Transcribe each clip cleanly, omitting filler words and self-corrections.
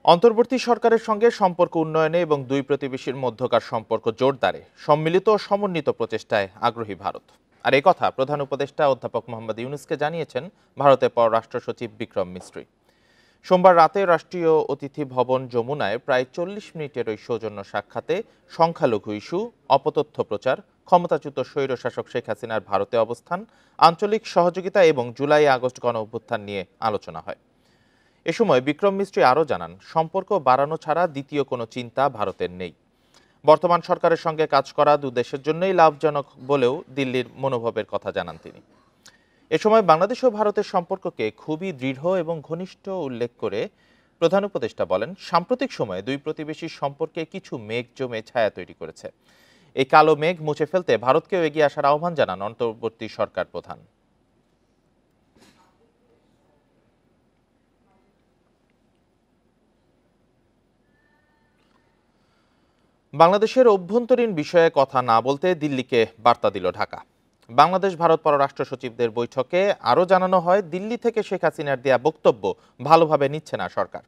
অন্তর্বর্তী সরকারের সঙ্গে সম্পর্ক উন্নয়নে এবং দুই প্রতিবেশীর মধ্যকার সম্পর্ক জোরদারে সম্মিলিত ও সমন্বিত প্রচেষ্টায় আগ্রহী ভারত। আর এই কথা প্রধান উপদেষ্টা অধ্যাপক মোহাম্মদ ইউনূসকে জানিয়েছেন ভারতের পররাষ্ট্র সচিব বিক্রম মিস্ত্রি। সোমবার রাতে রাষ্ট্রীয় অতিথি ভবন যমুনায় প্রায় ৪০ মিনিটের ওই সৌজন্য সাক্ষাতে সংখ্যালঘু ইস্যু, অপতথ্য প্রচার, ক্ষমতাচ্যুত স্বৈরশাসক শেখ হাসিনার ভারতে অবস্থান, আঞ্চলিক সহযোগিতা এবং জুলাই আগস্ট গণ অভ্যুত্থান নিয়ে আলোচনা হয়। এ সময় বিক্রম মিস্ত্রি আরও জানান, সম্পর্ক বাড়ানো ছাড়া দ্বিতীয় কোনো চিন্তা ভারতের নেই। বর্তমান সরকারের সঙ্গে কাজ করা দু দেশের জন্যই লাভজনক বলেও দিল্লির মনোভাবের কথা জানান তিনি। এ সময় বাংলাদেশ ও ভারতের সম্পর্ককে খুবই দৃঢ় এবং ঘনিষ্ঠ উল্লেখ করে প্রধান উপদেষ্টা বলেন, সাম্প্রতিক সময়ে দুই প্রতিবেশীর সম্পর্কে কিছু মেঘ জমে ছায়া তৈরি করেছে। এই কালো মেঘ মুছে ফেলতে ভারতকেও এগিয়ে আসার আহ্বান জানান অন্তর্বর্তী সরকার প্রধান। বাংলাদেশের অভ্যন্তরীণ বিষয়ে কথা না বলতে দিল্লিকে বার্তা দিল ঢাকা। বাংলাদেশ ভারত পররাষ্ট্র সচিবদের বৈঠকে আরও জানানো হয়, দিল্লি থেকে শেখ হাসিনার দেয়া বক্তব্য ভালোভাবে নিচ্ছে না সরকার।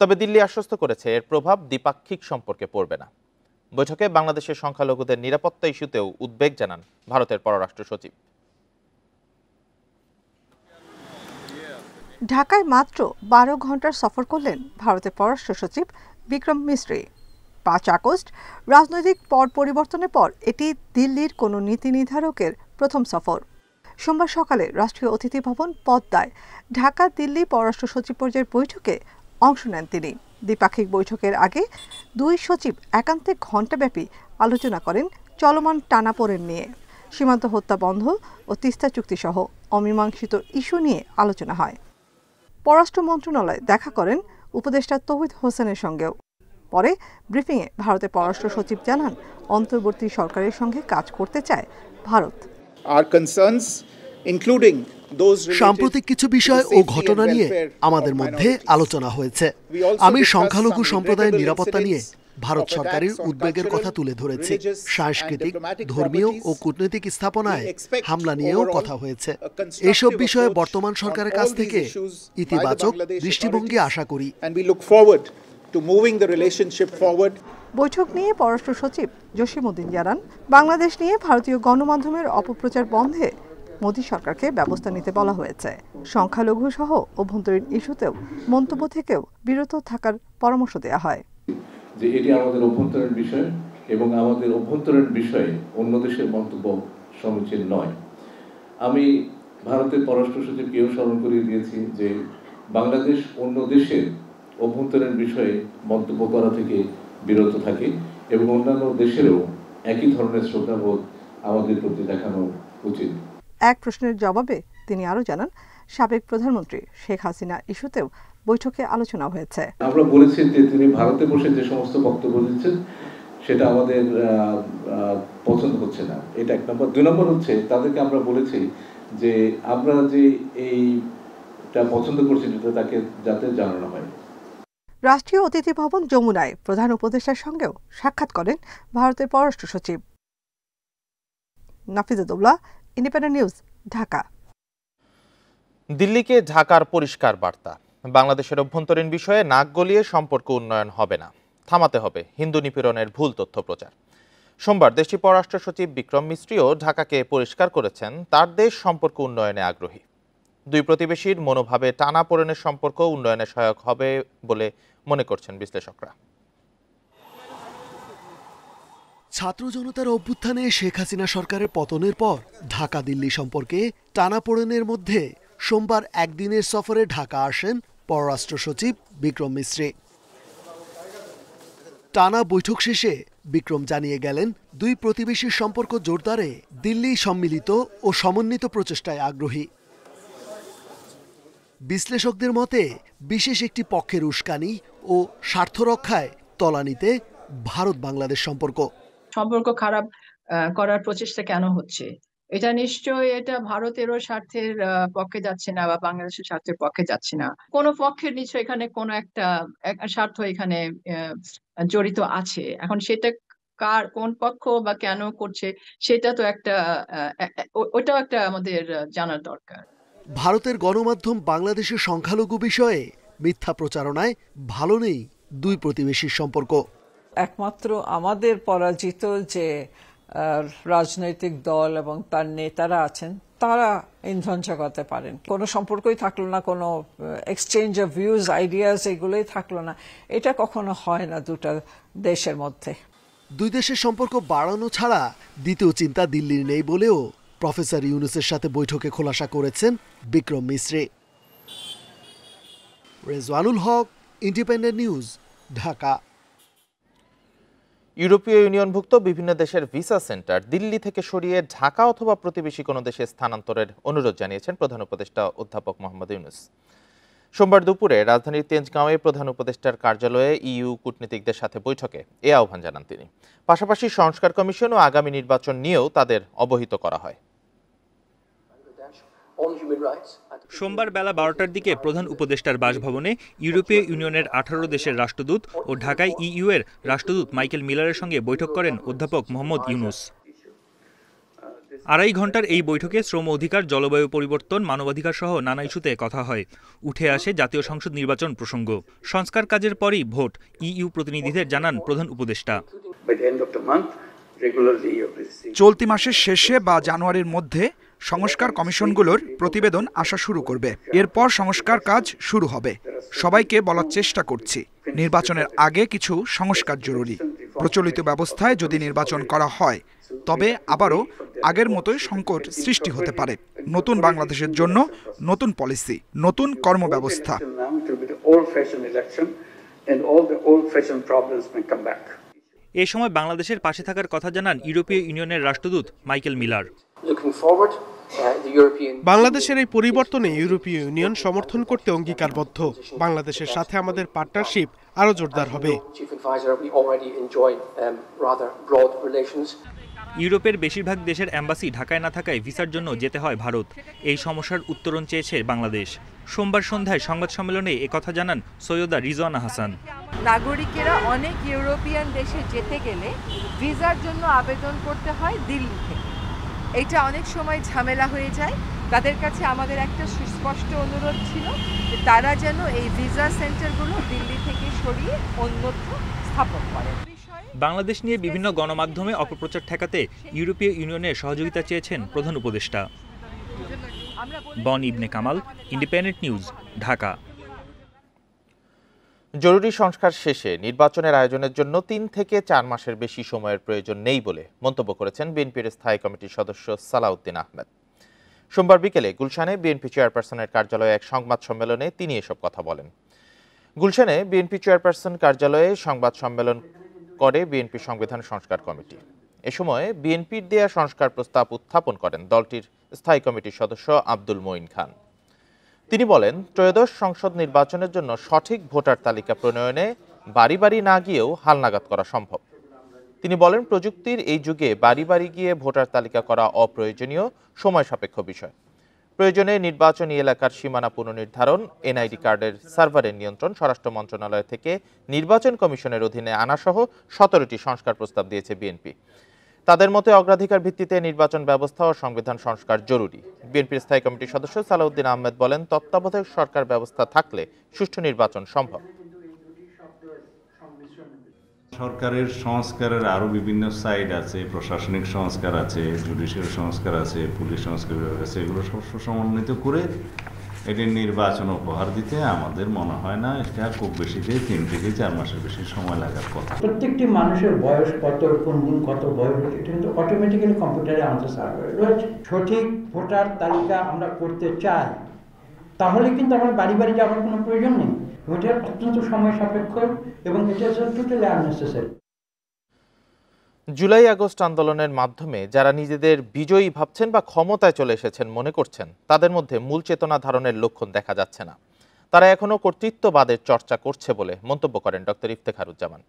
তবে দিল্লি আশ্বস্ত করেছে এর প্রভাব দ্বিপাক্ষিক সম্পর্কে পড়বে না। বৈঠকে বাংলাদেশের সংখ্যালঘুদের নিরাপত্তা ইস্যুতেও উদ্বেগ জানান ভারতের পররাষ্ট্র সচিব। ঢাকায় মাত্র ১২ ঘন্টার সফর করলেন ভারতের পররাষ্ট্র সচিব বিক্রম মিস্ত্রি। ৫ আগস্ট রাজনৈতিক পট পরিবর্তনের পর এটি দিল্লির কোনো নীতি নির্ধারকের প্রথম সফর। সোমবার সকালে রাষ্ট্রীয় অতিথি ভবন পদ্মায় ঢাকা দিল্লি পররাষ্ট্র সচিব পর্যায়ের বৈঠকে অংশ নেন তিনি। দ্বিপাক্ষিক বৈঠকের আগে দুই সচিব একান্তে ঘণ্টাব্যাপী আলোচনা করেন চলমান টানাপোড়েন নিয়ে। সীমান্ত হত্যা বন্ধ ও তিস্তা চুক্তি সহ অমীমাংসিত ইস্যু নিয়ে আলোচনা হয়। পররাষ্ট্র মন্ত্রণালয়ে দেখা করেন উপদেষ্টা তৌহিদ হোসেনের সঙ্গেও। পরে ব্রিফিংয়ে ভারতের পররাষ্ট্র সচিব জানান, অন্তর্বর্তী সরকারের সঙ্গে কাজ করতে চায় ভারত। সাম্প্রতিক কিছু বিষয় ও ঘটনা নিয়ে আমাদের মধ্যে আলোচনা হয়েছে। আমি সংখ্যালঘু সম্প্রদায়ের নিরাপত্তা নিয়ে ভারত সরকারের উদ্বেগের কথা তুলে ধরেছি। সাংস্কৃতিক, ধর্মীয় ও কূটনৈতিক স্থাপনায় হামলা নিয়েও কথা হয়েছে। এসব বিষয়ে বর্তমান সরকারের কাছ থেকে ইতিবাচক দৃষ্টিভঙ্গি আশা করি। বৈঠক নিয়ে পররাষ্ট্র সচিব জসিমউদ্দিন জানান, বাংলাদেশ নিয়ে ভারতীয় গণমাধ্যমের অপপ্রচার বন্ধে মোদী সরকারকে ব্যবস্থা নিতে বলা হয়েছে। সংখ্যালঘু সহ অভ্যন্তরীণ ইস্যুতেও মন্তব্য থেকেও বিরত থাকার পরামর্শ দেওয়া হয়। যে এটি আমাদের অভ্যন্তরীণ বিষয় এবং আমাদের অভ্যন্তরীণ বিষয়ে অন্য দেশের মন্তব্য সমীচীন নয়। আমি ভারতের পররাষ্ট্র সচিবকেও স্মরণ করিয়ে দিয়েছি যে বাংলাদেশ অন্য দেশের অভ্যন্তরীণ বিষয়ে মন্তব্য করা থেকে বিরত থাকে এবং অন্যান্য দেশেরও একই ধরনের শ্রদ্ধাবোধ আমাদের প্রতি দেখানো উচিত। এক প্রশ্নের জবাবে তিনি আরও জানান, সাবেক প্রধানমন্ত্রী শেখ হাসিনা ইস্যুতেও বৈঠকে আলোচনা হয়েছে। আমরা বলেছি যে তিনি ভারতে বসে যে সমস্ত বক্তব্য দিচ্ছেন সেটা আমাদের পছন্দ হচ্ছে না, এটা এক নম্বর। ২ নম্বর হচ্ছে, তাদেরকে আমরা বলেছি যে আমরা যে এইটা পছন্দ করছি সেটা তাকে যাতে জানানো হয়। রাষ্ট্রীয় অতিথি ভবন যমুনায় প্রধান উপদেষ্টার সঙ্গেও সাক্ষাৎ করেন ভারতের পররাষ্ট্র সচিব। নাফিজাতুল্লাহ, ইন্ডিপেন্ডেন্ট নিউজ, ঢাকা। দিল্লিকে ঢাকার পরিষ্কার বার্তা, বাংলাদেশের অভ্যন্তরীণ বিষয়ে নাক গলিয়ে সম্পর্ক উন্নয়ন হবে না, থামাতে হবে হিন্দু নিপীড়নের ভুল তথ্য প্রচার। সোমবার দেশটির পররাষ্ট্র সচিব বিক্রম মিস্ত্রিও ঢাকাকে পরিষ্কার করেছেন তার দেশ সম্পর্ক উন্নয়নে আগ্রহী। দুই প্রতিবেশীর মনোভাবে টানাপোড়েনের সম্পর্ক উন্নয়নে সহায়ক হবে বলে মনে করছেন বিশ্লেষকরা। ছাত্র জনতার অভ্যুত্থানে শেখ হাসিনা সরকারের পতনের পর ঢাকা দিল্লি সম্পর্কে টানাপোড়েনের মধ্যে সোমবার একদিনের সফরে ঢাকা আসেন পররাষ্ট্র সচিব বিক্রম মিস্ত্রি। টানা বৈঠক শেষে বিক্রম জানিয়ে গেলেন, দুই প্রতিবেশীর সম্পর্ক জোরদারে দিল্লি সম্মিলিত ও সমন্বিত প্রচেষ্টায় আগ্রহী। বিশ্লেষকদের মতে বিশেষ একটি পক্ষের উস্কানি ও স্বার্থ রক্ষায় তলানিতে ভারত বাংলাদেশ সম্পর্ক খারাপ করার প্রচেষ্টা কেন হচ্ছে? এটা নিশ্চয়ই এটা ভারতেরও স্বার্থের পক্ষে যাচ্ছে না বা বাংলাদেশের স্বার্থের পক্ষে যাচ্ছে না। কোনো পক্ষের নিশ্চয় এখানে কোনো একটা স্বার্থ এখানে জড়িত আছে। এখন সেটা কার, কোন পক্ষ বা কেন করছে সেটা তো একটা ওটাও একটা আমাদের জানার দরকার। ভারতের গণমাধ্যম বাংলাদেশের সংখ্যালঘু বিষয়ে মিথ্যা প্রচারণায় ভালো নেই দুই প্রতিবেশীর সম্পর্ক। একমাত্র আমাদের পরাজিত যে রাজনৈতিক দল এবং তার নেতারা আছেন তারা ইন্ধন জোগাতে পারেন। কোনো সম্পর্কই থাকলো না, কোনো এক্সচেঞ্জ অফ ভিউজ, আইডিয়াস এগুলোই থাকলো না। এটা কখনো হয় না দুটা দেশের মধ্যে। দুই দেশের সম্পর্ক বাড়ানো ছাড়া দ্বিতীয় চিন্তা দিল্লির নেই বলেও প্রফেসর ইউনূসের সাথে বৈঠকে খোলাসা করেছেন বিক্রম মিশ্রি। রেজওয়ানুল হক, ইন্ডিপেন্ডেন্ট নিউজ, ঢাকা। ইউরোপীয় ইউনিয়নভুক্ত বিভিন্ন দেশের ভিসা সেন্টার দিল্লি থেকে সরিয়ে ঢাকা অথবা প্রতিবেশী কোনো দেশে স্থানান্তরের অনুরোধ জানিয়েছেন প্রধান উপদেষ্টা অধ্যাপক মোহাম্মদ ইউনূস। সোমবার দুপুরে রাজধানীর তেজগাঁওয়ে প্রধান উপদেষ্টার কার্যালয়ে ইইউ কূটনীতিকদের সাথে বৈঠকে এ আহ্বান জানান তিনি। পাশাপাশি সংস্কার কমিশন ও আগামী নির্বাচন নিয়েও তাদের অবহিত করা হয়। সোমবার বেলা 12টার দিকে প্রধান উপদেষ্টার বাসভবনে ইউরোপীয় ইউনিয়নের 18 দেশের রাষ্ট্রদূত ও ঢাকায় ইইউ এর রাষ্ট্রদূত মাইকেল মিলারের সঙ্গে বৈঠক করেন অধ্যাপক মোহাম্মদ ইউনূস। 2.5 ঘণ্টার এই বৈঠকে শ্রম অধিকার, জলবায়ু পরিবর্তন, মানবাধিকার সহ নানা ইস্যুতে কথা হয়। উঠে আসে জাতীয় সংসদ নির্বাচন প্রসঙ্গ। সংস্কার কাজের পরই ভোট, ইইউ প্রতিনিধিদের জানান প্রধান উপদেষ্টা। চলতি মাসের শেষে বা জানুয়ারির মধ্যে সংস্কার কমিশনগুলোর প্রতিবেদন আসা শুরু করবে। এরপর সংস্কার কাজ শুরু হবে। সবাইকে বলার চেষ্টা করছি, নির্বাচনের আগে কিছু সংস্কার জরুরি। প্রচলিত ব্যবস্থায় যদি নির্বাচন করা হয় তবে আবারও আগের মতোই সংকট সৃষ্টি হতে পারে। নতুন বাংলাদেশের জন্য নতুন পলিসি, নতুন কর্মব্যবস্থা। এই সময় বাংলাদেশের পাশে থাকার কথা জানান ইউরোপীয় ইউনিয়নের রাষ্ট্রদূত মাইকেল মিলার। বাংলাদেশের এই পরিবর্তনে ইউরোপীয় ইউনিয়ন সমর্থন করতে অঙ্গীকারবদ্ধ। বাংলাদেশের সাথে আমাদের পার্টনারশিপ আরো জোরদার হবে। ইউরোপের বেশিরভাগ দেশের এম্বাসি ঢাকায় না থাকায় ভিসার জন্য যেতে হয় ভারত। এই সমস্যার উত্তরণ চেয়েছে বাংলাদেশ। সোমবার সন্ধ্যায় সংবাদ সম্মেলনে একথা জানান সৈয়দা রিজওয়ানা হাসান। নাগরিকেরা অনেক ইউরোপিয়ান দেশে যেতে গেলে ভিসার জন্য আবেদন করতে হয় দিল্লি থেকে। এটা অনেক সময় ঝামেলা হয়ে যায়। তাদের কাছে আমাদের একটা সুস্পষ্ট অনুরোধ ছিল যে তারা যেন এই ভিসা সেন্টারগুলো দিল্লি থেকে সরিয়ে অন্যত্র স্থাপন করে। বাংলাদেশ নিয়ে বিভিন্ন গণমাধ্যমে অপপ্রচার ঠেকাতে ইউরোপীয় ইউনিয়নের সহযোগিতা চেয়েছেন প্রধান উপদেষ্টা। বন ইবনে কামাল, ইন্ডিপেন্ডেন্ট নিউজ, ঢাকা। জরুরি সংস্কার শেষে নির্বাচনের আয়োজনের জন্য 3 থেকে 4 মাসের বেশি সময়ের প্রয়োজন নেই বলে মন্তব্য করেছেন বিএনপির স্থায়ী কমিটির সদস্য সালাউদ্দিন আহমেদ। সোমবার বিকেলে গুলশানে বিএনপি চেয়ারপারসনের কার্যালয়ে এক সংবাদ সম্মেলনে তিনি এসব কথা বলেন। গুলশানে বিএনপি চেয়ারপারসন কার্যালয়ে সংবাদ সম্মেলন করে বিএনপি সংবিধান সংস্কার কমিটি। এ সময় বিএনপির দেয়া সংস্কার প্রস্তাব উত্থাপন করেন দলটির স্থায়ী কমিটির সদস্য আব্দুল মঈন খান। তিনি বলেন, ত্রয়োদশ সংসদ নির্বাচনের জন্য সঠিক ভোটার তালিকা প্রণয়নে বাড়ি বাড়ি না গিয়েও হালনাগাদ করা সম্ভব। তিনি বলেন, প্রযুক্তির এই যুগে বাড়ি বাড়ি গিয়ে ভোটার তালিকা করা অপ্রয়োজনীয়, সময় সাপেক্ষ বিষয়। প্রয়োজনে নির্বাচনী এলাকার সীমানা পুনর্নির্ধারণ, এনআইডি কার্ডের সার্ভারের নিয়ন্ত্রণ স্বরাষ্ট্র মন্ত্রণালয় থেকে নির্বাচন কমিশনের অধীনে আনাসহ 17টি সংস্কার প্রস্তাব দিয়েছে বিএনপি। তাদের মতে অগ্রাধিকার ভিত্তিতে নির্বাচন ব্যবস্থা ও সংবিধান সংস্কার জরুরি। বিএনপির স্থায়ী কমিটির সদস্য সালাউদ্দিন আহমেদ বলেন, তত্ত্বাবধায়ক সরকার ব্যবস্থা থাকলে সুষ্ঠু নির্বাচন সম্ভব। সরকারের সংস্কারের আরো বিভিন্ন সাইড আছে, প্রশাসনিক সংস্কার আছে, জুডিশিয়াল সংস্কার আছে, পুলিশ সংস্কার আছে। এগুলো সব সমন্বিত করে এটি নির্বাচন উপহার দিতে আমাদের মনে হয় না এটা খুব বেশি 3 থেকে 4 মাসের বেশি সময় লাগার কথা। প্রত্যেকটি মানুষের বয়স কত, কোন দিন কত বয়স, এটা কিন্তু অটোমেটিক্যালি কম্পিউটারে আমাদের সার্ভারে রয়েছে। সঠিক ভোটার তালিকা আমরা করতে চাই, তাহলে কিন্তু আমার বাড়ি বাড়ি যাওয়ার কোনো প্রয়োজন নেই। এটা অত্যন্ত সময় সাপেক্ষ এবং এটা টোটালি আননেসেসারি। জুলাই আগস্ট আন্দোলনের মাধ্যমে যারা নিজেদের বিজয়ী ভাবছেন বা ক্ষমতায় চলে এসেছেন মনে করছেন, তাদের মধ্যে মূল চেতনা ধারণের লক্ষণ দেখা যাচ্ছে না। তারা এখনো কর্তৃত্ববাদের চর্চা করছে বলে মন্তব্য করেন ডক্টর ইফতেখারুজ্জামান।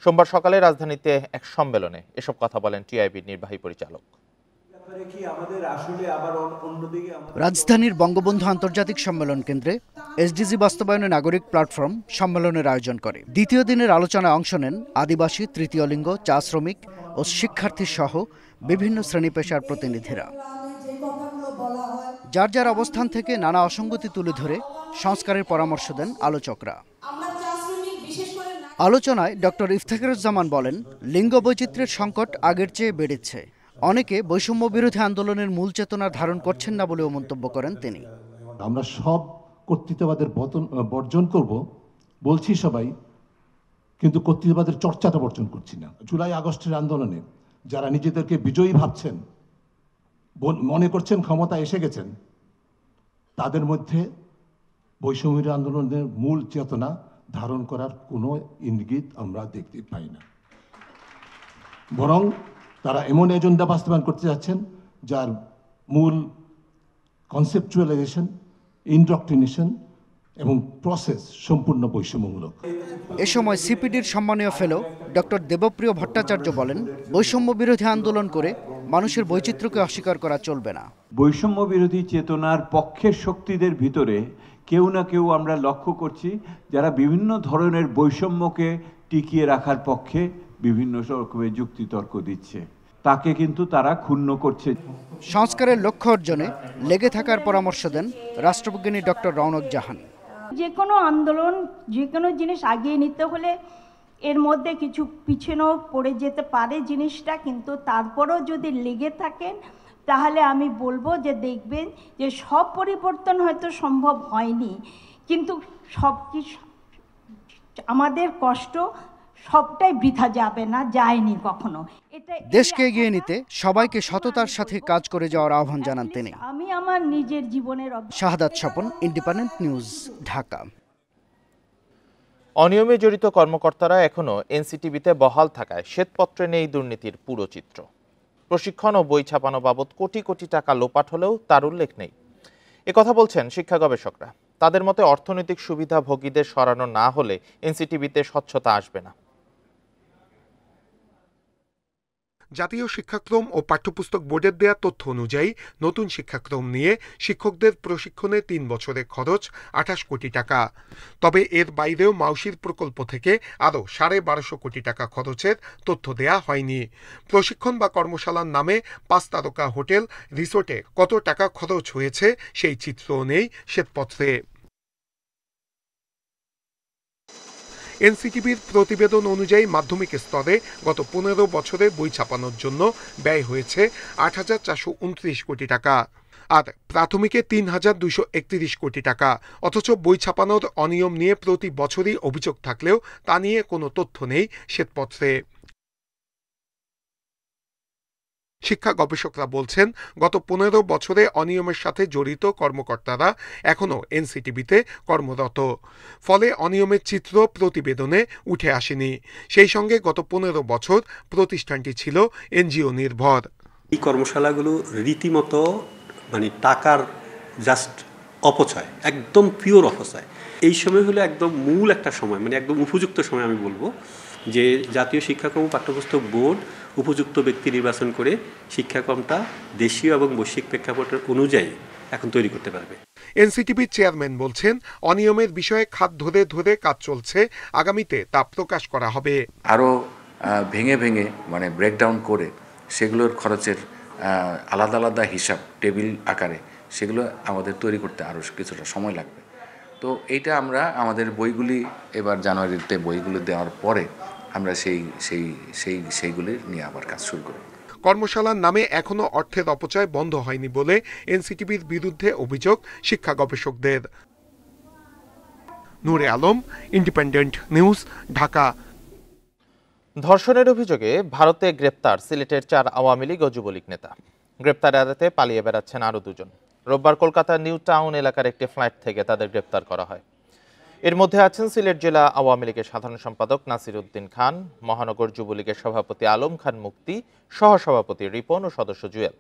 সোমবার সকালে রাজধানীতে এক সম্মেলনে এসব কথা বলেন টিআইবির নির্বাহী পরিচালক। রাজধানীর বঙ্গবন্ধু আন্তর্জাতিক সম্মেলন কেন্দ্রে এসডিজি বাস্তবায়নে নাগরিক প্ল্যাটফর্ম সম্মেলনের আয়োজন করে। দ্বিতীয় দিনের আলোচনায় অংশ নেন আদিবাসী, তৃতীয় লিঙ্গ, চা শ্রমিক ও শিক্ষার্থী সহ বিভিন্ন শ্রেণী পেশার প্রতিনিধিরা। যার যার অবস্থান থেকে নানা অসঙ্গতি তুলে ধরে সংস্কারের পরামর্শ দেন আলোচকরা। আলোচনায় ডক্টর ইফতেখারুজ্জামান বলেন, লিঙ্গ বৈচিত্র্যের সংকট আগের চেয়ে বেড়েছে। অনেকে বৈষম্য বিরোধী আন্দোলনের মূল চেতনা ধারণ করছেন না বলেও মন্তব্য করেন তিনি। আমরা সব কর্তৃত্ববাদের বর্জন করব বলছি সবাই, কিন্তু কর্তৃত্ববাদের চর্চাটা বর্জন করছি না। জুলাই আগস্টের আন্দোলনে যারা নিজেদেরকে বিজয়ী ভাবছেন, মনে করছেন ক্ষমতা এসে গেছেন, তাদের মধ্যে বৈষম্য আন্দোলনের মূল চেতনা ধারণ করার কোনো ইঙ্গিত আমরা দেখতে পাই না। বরং তারা এমন এজেন্ডা বাস্তবায়ন করতে যাচ্ছেন যার মূল কনসেপচুয়ালাইজেশন, ইনডক্ট্রিনেশন এবং প্রসেস সম্পূর্ণ বৈষম্যমূলক। এ সময় সিপিডির সম্মানীয় ফেলো ডক্টর দেবপ্রিয় ভট্টাচার্য বলেন, বৈষম্য বিরোধী আন্দোলন করে মানুষের বৈচিত্র্যকে অস্বীকার করা চলবে না। বৈষম্য বিরোধী চেতনার পক্ষের শক্তিদের ভিতরে কেউ না কেউ আমরা লক্ষ্য করছি যারা বিভিন্ন ধরনের বৈষম্যকে টিকিয়ে রাখার পক্ষে বিভিন্ন রকমের যুক্তিতর্ক দিচ্ছে, তাকে কিন্তু তারা ক্ষুণ্ণ করছে। সংস্কারের লক্ষ্য অর্জনে লেগে থাকার পরামর্শ দেন রাষ্ট্রবিজ্ঞানী ডক্টর রওনক জাহান। যে কোনো আন্দোলন, যে কোনো জিনিস আগিয়ে নিতে হলে এর মধ্যে কিছু পিছনেও পড়ে যেতে পারে জিনিসটা, কিন্তু তারপরেও যদি লেগে থাকেন তাহলে আমি বলবো যে দেখবেন যে সব পরিবর্তন হয়তো সম্ভব হয়নি, কিন্তু সব কিছু আমাদের কষ্ট সবটাই বৃথা যাবে না, যায়নি কখনো। দেশকে এগিয়ে নিতে সবাইকে সততার সাথে কাজ করে যাওয়ার আহ্বান জানান তিনি। আমি আমার নিজের জীবনের শাহাদাত স্বপন, ইন্ডিপেন্ডেন্ট নিউজ, ঢাকা। অনিয়মে জড়িত কর্মকর্তারা এখনো এনসিটিভিতে বহাল থাকায় শ্বেতপত্রে নেই দুর্নীতির পুরো চিত্র। প্রশিক্ষণ ও বই ছাপানো বাবদ কোটি কোটি টাকা লোপাট হলেও তার উল্লেখ নেই। একথা বলছেন শিক্ষা গবেষকরা। তাদের মতে অর্থনৈতিক সুবিধাভোগীদের সরানো না হলে এনসিটিভিতে স্বচ্ছতা আসবে না। জাতীয় শিক্ষাক্রম ও পাঠ্যপুস্তক বোর্ডের দেয়া তথ্য অনুযায়ী নতুন শিক্ষাক্রম নিয়ে শিক্ষকদের প্রশিক্ষণে 3 বছরের খরচ 28 কোটি টাকা। তবে এর বাইরেও মাউশির প্রকল্প থেকে আরও 1250 কোটি টাকা খরচের তথ্য দেয়া হয়নি। প্রশিক্ষণ বা কর্মশালার নামে 5 তারকা হোটেল, রিসোর্টে কত টাকা খরচ হয়েছে সেই চিত্রও নেই শ্বেতপত্রে। এনসিটিভির প্রতিবেদন অনুযায়ী মাধ্যমিক স্তরে গত 15 বছরে বই ছাপানোর জন্য ব্যয় হয়েছে 8,429 কোটি টাকা, আর প্রাথমিকে 3,231 কোটি টাকা। অথচ বই ছাপানোর অনিয়ম নিয়ে প্রতি বছরই অভিযোগ থাকলেও তা নিয়ে কোনো তথ্য নেই শ্বেতপত্রে। শিক্ষা গবেষকরা বলছেন, গত 15 বছরে অনিয়মের সাথে জড়িত কর্মকর্তারা এখনও এনসিটিভিতে কর্মরত। ফলে অনিয়মের চিত্র প্রতিবেদনে উঠে আসেনি। সেই সঙ্গে গত 15 বছর প্রতিষ্ঠানটি ছিল এনজিও নির্ভর। এই কর্মশালাগুলো রীতিমতো টাকার জাস্ট অপচয়, একদম পিওর অপচয়। এই সময় হলো একদম মূল একটা সময়, একদম উপযুক্ত সময় আমি বলবো যে জাতীয় শিক্ষাক্রম পাঠ্যপুস্তক বোর্ড উপযুক্ত ব্যক্তি নির্বাচন করে শিক্ষাক্রমটা দেশীয় এবং বৈশ্বিক প্রেক্ষাপটের অনুযায়ী এখন তৈরি করতে পারবে। এনসিটিভির চেয়ারম্যান বলছেন, অনিয়মের বিষয়ে খাত ধরে ধরে কাজ চলছে, আগামীতে তা প্রকাশ করা হবে। আরও ভেঙে ভেঙে ব্রেকডাউন করে সেগুলোর খরচের আলাদা আলাদা হিসাব টেবিল আকারে সেগুলো আমাদের তৈরি করতে আরও কিছুটা সময় লাগবে। তো এইটা আমরা আমাদের বইগুলি এবার জানুয়ারিতে বইগুলি দেওয়ার পরে আমরা সেইগুলি নিয়ে আবার কাজ শুরু করব। কর্মশালার নামে এখনো অর্থের অপচয় বন্ধ হয়নি বলে এনসিটিভির বিরুদ্ধে অভিযোগ শিক্ষা গবেষকদের। নূরে আলম, ইন্ডিপেন্ডেন্ট নিউজ, ঢাকা। ধর্ষণের অভিযোগে ভারতে গ্রেপ্তার সিলেটের 4 আওয়ামী লীগ ও যুবলীগ নেতা। গ্রেপ্তার এড়াতে পালিয়ে বেড়াচ্ছেন আরও 2 জন। রোববার কলকাতার নিউ টাউন এলাকার একটি ফ্ল্যাট থেকে তাদের গ্রেপ্তার করা হয়। এর মধ্যে আছেন সিলেট জেলা আওয়ামী লীগের সাধারণ সম্পাদক নাসির উদ্দিন খান, মহানগর যুবলীগের সভাপতি আলম খান মুক্তি, সহসভাপতি রিপন ও সদস্য জুয়েল।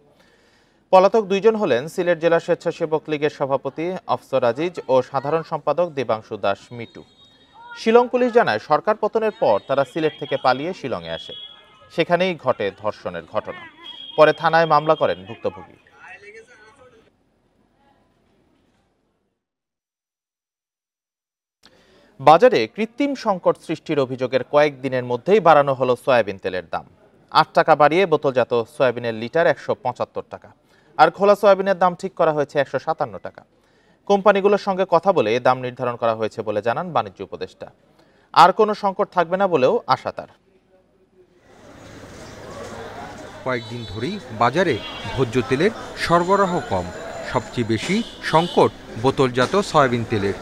পলাতক 2 জন হলেন সিলেট জেলা স্বেচ্ছাসেবক লীগের সভাপতি আফসর আজিজ ও সাধারণ সম্পাদক দেবাংশু দাস মিটু। শিলং পুলিশ জানায়, সরকার পতনের পর তারা সিলেট থেকে পালিয়ে শিলংয়ে আসে। সেখানেই ঘটে ধর্ষণের ঘটনা। পরে থানায় মামলা করেন ভুক্তভোগী। বাজারে কৃত্রিম সংকট সৃষ্টির অভিযোগের কয়েকদিনের মধ্যেই বাড়ানো হলো সয়াবিন তেলের দাম। 8 টাকা বাড়িয়ে বোতলজাত সয়াবিনের লিটার 175 টাকা, আর খোলা সয়াবিনের দাম ঠিক করা হয়েছে 157 টাকা। কোম্পানিগুলোর সঙ্গে কথা বলে দাম নির্ধারণ করা হয়েছে বলে জানান বাণিজ্য উপদেষ্টা। আর কোনো সংকট থাকবে না বলেও আশা তার। কয়েকদিন ধরেই বাজারে ভোজ্য তেলের সরবরাহ কম। সবচেয়ে বেশি সংকট বোতলজাত সয়াবিন তেলের।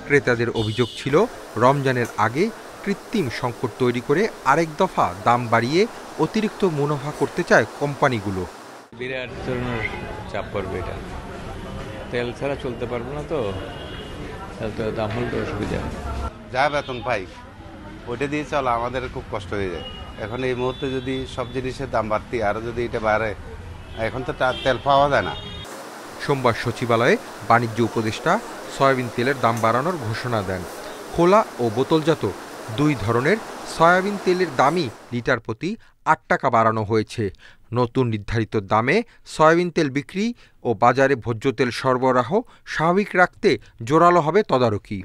ক্রেতাদের অভিযোগ ছিল রমজানের আগে কৃত্রিম সংকট তৈরি করে আরেক দফা দাম বাড়িয়ে অতিরিক্ত মুনাফা করতে চায় কোম্পানিগুলো। বিরাট ধরনের চাপ পড়বে, এটা তেল ছাড়া চলতে পারবো না, তো দাম হলে তো অসুবিধা। যা বেতন পাই ওইটা দিয়ে চলা আমাদের খুব কষ্ট হয়ে যায়। এখন এই মুহূর্তে যদি সব জিনিসের দাম বাড়তি আরও যদি এটা বাড়ে, এখন তো তেল পাওয়া যায় না। সোমবার সচিবালয়ে বাণিজ্য উপদেষ্টা সয়াবিন তেলের দাম বাড়ানোর ঘোষণা দেন। খোলা ও বোতলজাত দুই ধরনের সয়াবিন তেলের দামই লিটার প্রতি ৮ টাকা বাড়ানো হয়েছে। নতুন নির্ধারিত দামে সয়াবিন তেল বিক্রি ও বাজারে ভোজ্য তেল সরবরাহ স্বাভাবিক রাখতে জোরালো হবে তদারকি।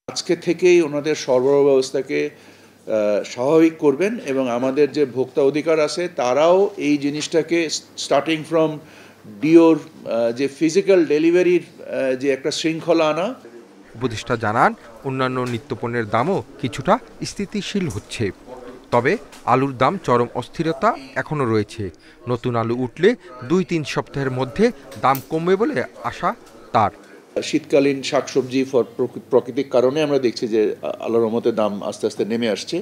আজকে থেকেই ওনাদের সরবরাহ ব্যবস্থাকে স্বাভাবিক করবেন এবং আমাদের যে ভোক্তা অধিকার আছে তারাও এই জিনিসটাকে স্টার্টিং ফ্রম ডিওর যে ফিজিক্যাল ডেলিভারির যে একটা শৃঙ্খলা আনা। উপদেষ্টা জানান অন্যান্য নিত্যপণ্যের দামও কিছুটা স্থিতিশীল হচ্ছে, তবে আলুর দাম চরম অস্থিরতা এখনও রয়েছে। নতুন আলু উঠলে ২-৩ সপ্তাহের মধ্যে দাম কমবে বলে আশা তার। শীতকালীন শাকসবজি প্রাকৃতিক কারণে আমরা দেখছি যে আল্লাহর রহমতে দাম আস্তে আস্তে নেমে আসছে।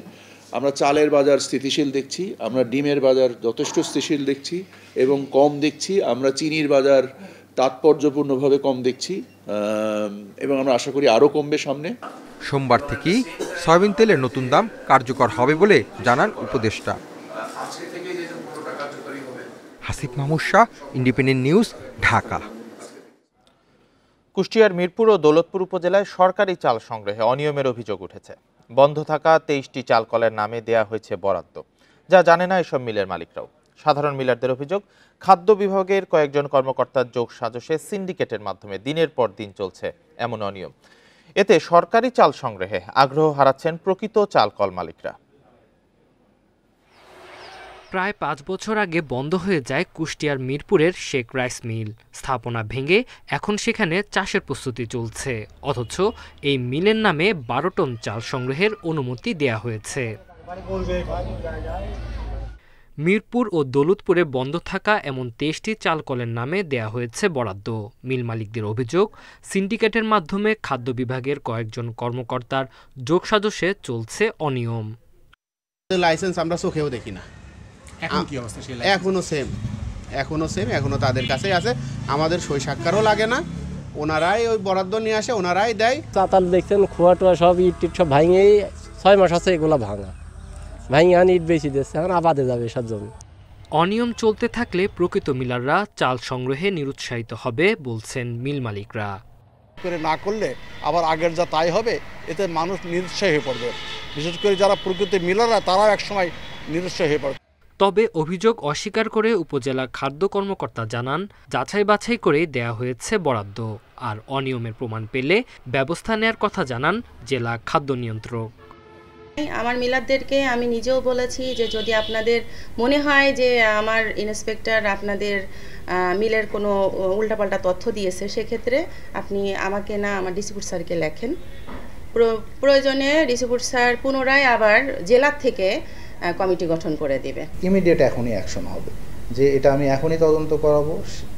আমরা চালের বাজার স্থিতিশীল দেখছি, আমরা ডিমের বাজার যথেষ্ট স্থিতিশীল দেখছি এবং কম দেখছি। আমরা চিনির বাজার তাৎপর্যপূর্ণভাবে কম দেখছি এবং আমরা আশা করি আরও কমবে সামনে। সোমবার থেকেই সয়াবিন তেলের নতুন দাম কার্যকর হবে বলে জানান উপদেষ্টা। Hasif Mahmud Shah, independent news, Dhaka. কুষ্টিয়ার মিরপুর ও দৌলতপুর উপজেলায় সরকারি চাল সংগ্রহে অনিয়মের অভিযোগ উঠেছে। বন্ধ থাকা 23টি চাল কলের নামে দেয়া হয়েছে বরাদ্দ, যা জানে না এসব মিলের মালিকরাও। সাধারণ মিলারদের অভিযোগ, খাদ্য বিভাগের কয়েকজন কর্মকর্তার যোগ সাজশে সিন্ডিকেটের মাধ্যমে দিনের পর দিন চলছে এমন অনিয়ম। এতে সরকারি চাল সংগ্রহে আগ্রহ হারাচ্ছেন প্রকৃত চাল কল মালিকরা। প্রায় ৫ বছর আগে বন্ধ হয়ে যায় কুষ্টিয়ার মিরপুরের শেখ রাইস মিল। স্থাপনা ভেঙে এখন সেখানে চাষের প্রস্তুতি চলছে, অথচ এই মিলের নামে ১২ টন চাল সংগ্রহের অনুমতি দেয়া হয়েছে। মিরপুর ও দৌলতপুরে বন্ধ থাকা এমন ২৩টি চাল কলের নামে দেয়া হয়েছে বরাদ্দ। মিল মালিকদের অভিযোগ, সিন্ডিকেটের মাধ্যমে খাদ্য বিভাগের কয়েকজন কর্মকর্তার যোগসাজশে চলছে অনিয়ম। লাইসেন্স আমরা চোখেও দেখি না। এখন কি অবস্থা? এখনো সেম, এখনো তাদের কাছেই আছে। আমাদের সই সাক্ষারও লাগে না, ওনারাই ওই বরাদ্দ নিয়ে আসে, ওনারাই দেয়। চাতাল দেখছেন, খোয়া টোয়া সব ইট টিট সব ভাঙেই 6 মাস আছে এগুলো ভাঙা ভাঙে ইট বেশি দিচ্ছে, এখন আবাদে যাবে সব জমি। অনিয়ম চলতে থাকলে প্রকৃত মিলাররা চাল সংগ্রহে নিরুৎসাহিত হবে বলছেন মিল মালিকরা। করে না করলে আবার আগের যা তাই হবে, এতে মানুষ নিরুৎসাহী হয়ে পড়বে। বিশেষ করে যারা প্রকৃত মিলাররা তারাও একসময় নিরুৎসাহী হয়ে পড়বে। তবে অভিযোগ অস্বীকার করে উপজেলা খাদ্য কর্মকর্তা জানান, যাচাই বাছাই করে দেয়া হয়েছে বরাদ্দ, আর অনিয়মের প্রমাণ পেলে ব্যবস্থা নেয়ার কথা জানান জেলা খাদ্য নিয়ন্ত্রক। আমার মিলারদেরকে আমি নিজেও বলেছি যে যদি আপনাদের মনে হয় যে আমার ইন্সপেক্টর আপনাদের মিলের কোনো উল্টাপাল্টা তথ্য দিয়েছে, সেক্ষেত্রে আপনি আমাকে না আমার ডিস্ট্রিবিউট স্যারকে লেখেন। প্রয়োজনে ডিস্ট্রিবিউট স্যার পুনরায় আবার জেলার থেকে কমিটি গঠন করে দেবে। ইমিডিয়েট এখনই অ্যাকশন হবে, যে এটা আমি এখনই তদন্ত করাবো,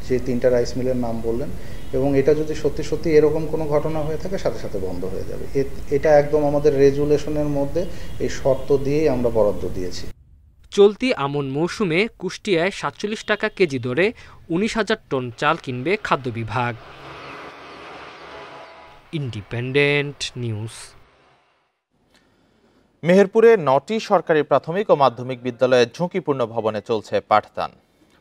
যে 3টা রাইস মিলের নাম বললেন, এবং এটা যদি সত্যি সত্যি এরকম কোনো ঘটনা হয়ে থাকে সাথে সাথে বন্ধ হয়ে যাবে। এটা একদম আমাদের রেজুলেশনের মধ্যে এই শর্ত দিয়েই আমরা বরাদ্দ দিয়েছি। চলতি আমন মৌসুমে কুষ্টিয়ায় 47 টাকা কেজি দরে 19,000 টন চাল কিনবে খাদ্য বিভাগ। Independent news. মেহেরপুরে 9টি সরকারি প্রাথমিক ও মাধ্যমিক বিদ্যালয়ের ঝুঁকিপূর্ণ ভবনে চলছে পাঠদান।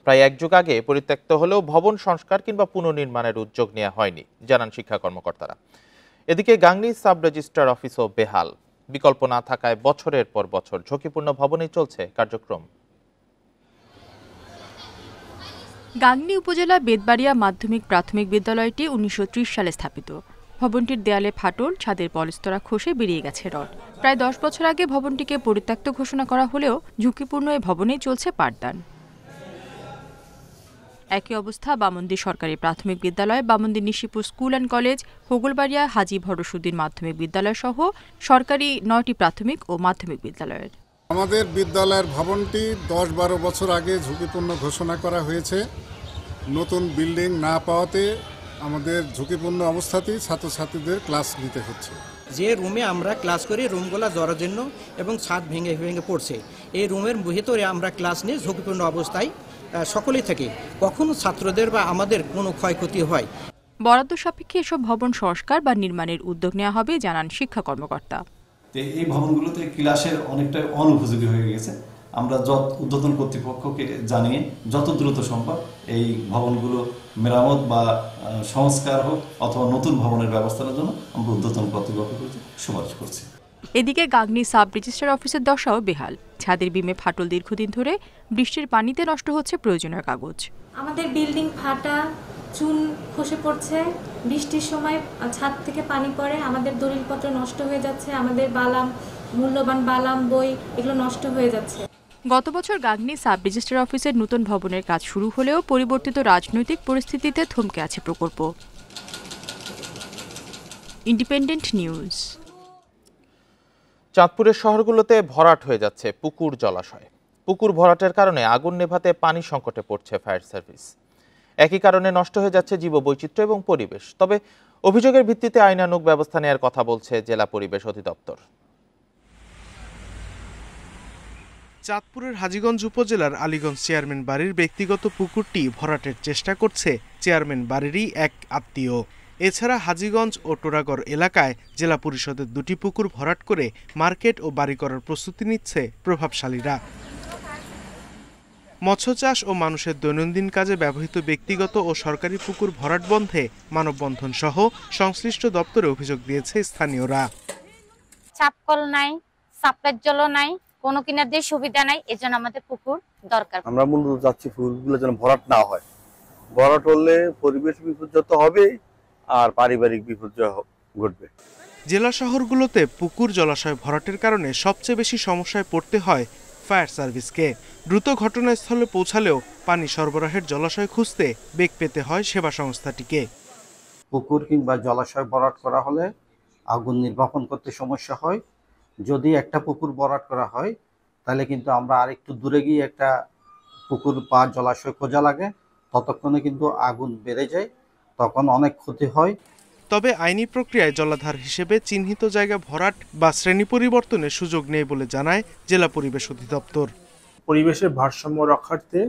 প্রায় 1 যুগ আগে পরিত্যক্ত হলেও ভবন সংস্কার কিংবা পুনর্নির্মাণের উদ্যোগ নেওয়া হয়নি, জানান শিক্ষা কর্মকর্তারা। এদিকে গাংনী সাব রেজিস্ট্রার অফিসও বেহাল। বিকল্প না থাকায় বছরের পর বছর ঝুঁকিপূর্ণ ভবনেই চলছে কার্যক্রম। গাংনী উপজেলা বেতবাড়িয়া মাধ্যমিক প্রাথমিক বিদ্যালয়টি 1930 সালে স্থাপিত। ভবনটির দেয়ালে ফাটল, ছাদের পলেস্তরা খসে বেরিয়ে গেছে রড। প্রায় 10 বছর আগে ভবনটিকে পরিত্যক্ত ঘোষণা করা হলেও ঝুঁকিপূর্ণ এই ভবনেই চলছে পাঠদান। একই অবস্থা বামন্দি সরকারি প্রাথমিক বিদ্যালয়, Bamandi Nishipur school and college, Hoglabaria Haji Bharsuddin মাধ্যমিক বিদ্যালয় সহ সরকারি 9টি প্রাথমিক ও মাধ্যমিক বিদ্যালয়ের। আমাদের বিদ্যালয়ের ভবনটি 10-12 বছর আগে ঝুঁকিপূর্ণ ঘোষণা করা হয়েছে। নতুন বিল্ডিং না পাওয়াতে আমাদের ঝুঁকিপূর্ণ অবস্থাতেই ছাত্রছাত্রীদের ক্লাস নিতে হচ্ছে। যে রুমে আমরা ক্লাস করি রুমগুলো জরাজীর্ণ এবং ছাদ ভেঙে ভেঙে পড়ছে। এই রুমের ভিতরে আমরা ক্লাস নিয়ে ঝুঁকিপূর্ণ অবস্থায় সকলেই থাকি, কখনো ছাত্রদের বা আমাদের কোনো ক্ষয়ক্ষতি হয়। বরাদ্দ সাপেক্ষে এসব ভবন সংস্কার বা নির্মাণের উদ্যোগ নেওয়া হবে জানান শিক্ষা কর্মকর্তা। এই ভবনগুলোতে ক্লাসের অনেকটা অনুপযোগী হয়ে গেছে। আমরা ঊর্ধ্বতন কর্তৃপক্ষকে জানিয়ে যত দ্রুত সম্ভব এই ভবনগুলো মেরামত বা সংস্কার হোক অথবা নতুন ভবনের ব্যবস্থার জন্য আমরা ঊর্ধ্বতন কর্তৃপক্ষকে সুপারিশ করছি। এদিকে গাংনী সাব রেজিস্ট্রার অফিসের দশাও বেহাল। ছাদের বিমে ফাটল দীর্ঘদিন ধরে, বৃষ্টির পানিতে নষ্ট হচ্ছে প্রয়োজনীয় কাগজ। আমাদের বিল্ডিং ফাটা, চুন খসে পড়ছে, বৃষ্টির সময় ছাদ থেকে পানি পড়ে, আমাদের দলিলপত্র নষ্ট হয়ে যাচ্ছে, আমাদের বালাম, মূল্যবান বালাম, বই এগুলো নষ্ট হয়ে যাচ্ছে। গত বছর গাংনী সাব রেজিস্ট্রার অফিসের নতুন ভবনের কাজ শুরু হলেও পরিবর্তিত রাজনৈতিক পরিস্থিতিতে থমকে আছে প্রকল্প। Independent news. চাঁদপুরের শহরগুলোতে ভরাট হয়ে যাচ্ছে পুকুর, জলাশয়। পুকুর ভরাটের কারণে আগুন নেভাতে পানি সংকটে পড়ছে ফায়ার সার্ভিস। একই কারণে নষ্ট হয়ে যাচ্ছে জীববৈচিত্র্য এবং পরিবেশ। তবে অভিযোগের ভিত্তিতে আইনানুগ ব্যবস্থা নেওয়ার কথা বলছে জেলা পরিবেশ অধিদপ্তর। চাঁদপুরের হাজীগঞ্জ উপজেলার আলীগঞ্জ চেয়ারম্যান বাড়ির ব্যক্তিগত পুকুরটি ভরাটের চেষ্টা করছে চেয়ারম্যান বাড়িরই এক আত্মীয়। এছাড়া হাজীগঞ্জ ও টোরাগড় এলাকায় জেলা পরিষদের 2টি পুকুর ভরাট করে মার্কেট ও বাড়ি করার প্রস্তুতি নিচ্ছে প্রভাবশালীরা। মৎস্য চাষ ও মানুষের দৈনন্দিন কাজে ব্যবহৃত ব্যক্তিগত ও সরকারি পুকুর ভরাট বন্ধে মানববন্ধন সহ সংশ্লিষ্ট দপ্তরে অভিযোগ দিয়েছে স্থানীয়রা। চাপকল নাই, সাপ্লাইর জলও নাই, কোনো কিনার দিয়ে সুবিধা নাই, এজন্য আমাদের পুকুর দরকার। আমরা মূলত যাচ্ছি পুকুরগুলো যেন ভরাট না হয়। ভরাট হলে পরিবেশ বিপর্যয় তো হবে আর পারিবারিক বিপর্যয় ঘটবে। জেলা শহরগুলোতে পুকুর, জলাশয় ভরাটের কারণে সবচেয়ে বেশি সমস্যায় পড়তে হয় ফায়ার সার্ভিসকে। দ্রুত ঘটনাস্থলে পৌঁছালেও পানি সরবরাহের জলাশয় খুঁজতে বেগ পেতে হয় সেবা সংস্থাটিকে। পুকুর কিংবা জলাশয় ভরাট করা হলে আগুন নির্বাপন করতে সমস্যা হয়। যদি একটা পুকুর ভরাট করা হয় তাহলে কিন্তু আমরা আরেকটু দূরে গিয়ে একটা পুকুর বা জলাশয় খোঁজা লাগে, ততক্ষণে কিন্তু আগুন বেড়ে যায়, তখন অনেক ক্ষতি হয়। তবে আইনি প্রক্রিয়ায় জলাধার হিসেবে চিহ্নিত জায়গা ভরাট বা শ্রেণী পরিবর্তনের সুযোগ নেই বলে জানায় জেলা পরিবেশ অধিদপ্তর। পরিবেশের ভারসাম্য রক্ষার্থে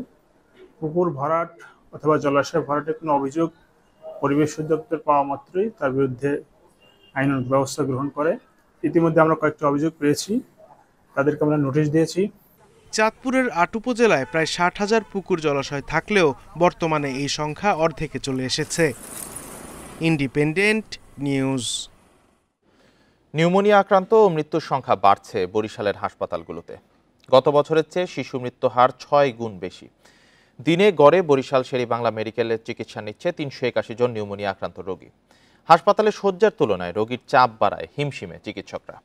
পুকুর ভরাট অথবা জলাশয় ভরাটের কোনো অভিযোগ পরিবেশ অধিদপ্তর পাওয়া মাত্রই তার বিরুদ্ধে আইনানুগ ব্যবস্থা গ্রহণ করে। ইতিমধ্যে আমরা কয়েকটি অভিযোগ পেয়েছি, তাদেরকে আমরা নোটিশ দিয়েছি। চাঁদপুরের 8 উপজেলায় প্রায় 60,000 পুকুর, জলাশয় থাকলেও বর্তমানে এই সংখ্যা অর্ধেকে চলে এসেছে। Independent news. নিউমোনিয়া আক্রান্ত ও মৃত্যুর সংখ্যা বাড়ছে বরিশালের হাসপাতালগুলোতে। গত বছরের চেয়ে শিশু মৃত্যু হার 6 গুণ বেশি। দিনে গড়ে বরিশাল শেরেবাংলা মেডিকেলের চিকিৎসা নিচ্ছে 381 জন নিউমোনিয়া আক্রান্ত রোগী। হাসপাতালে শয্যার তুলনায় রোগীর চাপ বাড়ায় হিমশিমে চিকিৎসকরা।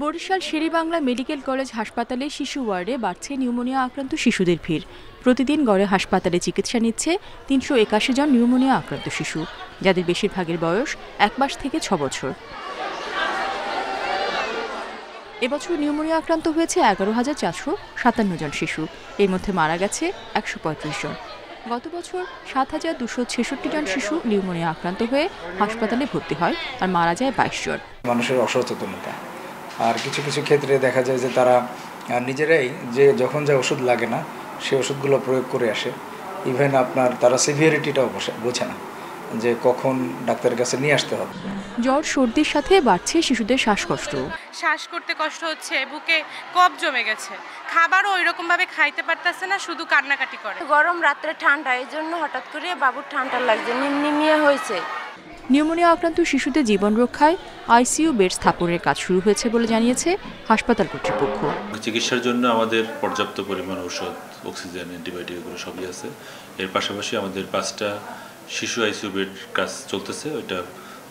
বরিশাল শেরেবাংলা মেডিকেল কলেজ হাসপাতালে শিশু ওয়ার্ডে বাড়ছে নিউমোনিয়া আক্রান্ত শিশুদের ভিড়। প্রতিদিন গড়ে হাসপাতালে চিকিৎসা নিচ্ছে 381 জন নিউমোনিয়া আক্রান্ত শিশু, যাদের বেশিরভাগের বয়স 1 মাস থেকে 6 বছর। এবছর নিউমোনিয়া আক্রান্ত হয়েছে 11,457 জন শিশু, এর মধ্যে মারা গেছে 135 জন। গত বছর 7,266 জন শিশু নিউমোনিয়া আক্রান্ত হয়ে হাসপাতালে ভর্তি হয় আর মারা যায় 22 জন। মানুষের অসচেতনতা, আর কিছু কিছু ক্ষেত্রে দেখা যায় যে তারা নিজেরাই যে যখন যা ওষুধ লাগে না সেই ওষুধগুলো প্রয়োগ করে আসে। ইভেন আপনার তারা সিভিয়ারিটিটাও বোঝে না যে কখন ডাক্তারের কাছে নিয়ে আসতে হবে। জ্বর, সর্দির সাথে বাড়ছে শিশুদের শ্বাসকষ্ট। শ্বাস করতে কষ্ট হচ্ছে, বুকে কফ জমে গেছে, খাবারও ওইরকম ভাবে খাইতে পারতেছে না, শুধু কান্নাকাটি করে। গরম, রাত্রে ঠান্ডা, এই জন্য হঠাৎ করে বাবুর ঠান্ডা লাগছে, নিউমোনিয়া হয়েছে। নিউমোনিয়া আক্রান্ত শিশুদের জীবন রক্ষায় আইসিইউ বেড স্থাপনের কাজ শুরু হয়েছে বলে জানিয়েছে হাসপাতাল কর্তৃপক্ষ। চিকিৎসার জন্য আমাদের পর্যাপ্ত পরিমাণ ঔষধ, অক্সিজেন, অ্যান্টিবায়োটিক এগুলো সবই আছে। এর পাশাপাশি আমাদের 5টা শিশু আইসিইউ বেড কাজ চলতেছে। ওইটা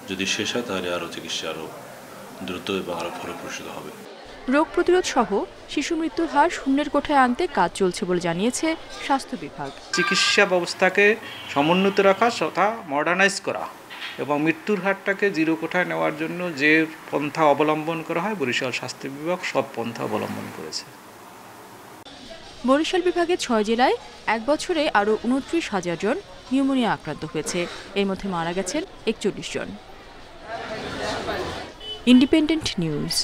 যদি শেষ হয় তাহলে আরও চিকিৎসা আরও দ্রুত এবং আরও ফলপ্রসূ হবে। রোগ প্রতিরোধ সহ শিশু মৃত্যুর হার শূন্যের কোঠায় আনতে কাজ চলছে বলে জানিয়েছে স্বাস্থ্য বিভাগ। চিকিৎসা ব্যবস্থাকে সমুন্নত রাখা তথা মডার্নাইজ করা এবং মৃত্যুর হারটাকে জিরো কোঠায় নেওয়ার জন্য যে পন্থা অবলম্বন করা হয় বরিশাল স্বাস্থ্য বিভাগ সব পন্থা অবলম্বন করেছে। বরিশাল বিভাগের 6 জেলায় 1 বছরে আরও 29,000 জন নিউমোনিয়া আক্রান্ত হয়েছে। এর মধ্যে মারা গেছেন 41 জন। Independent news.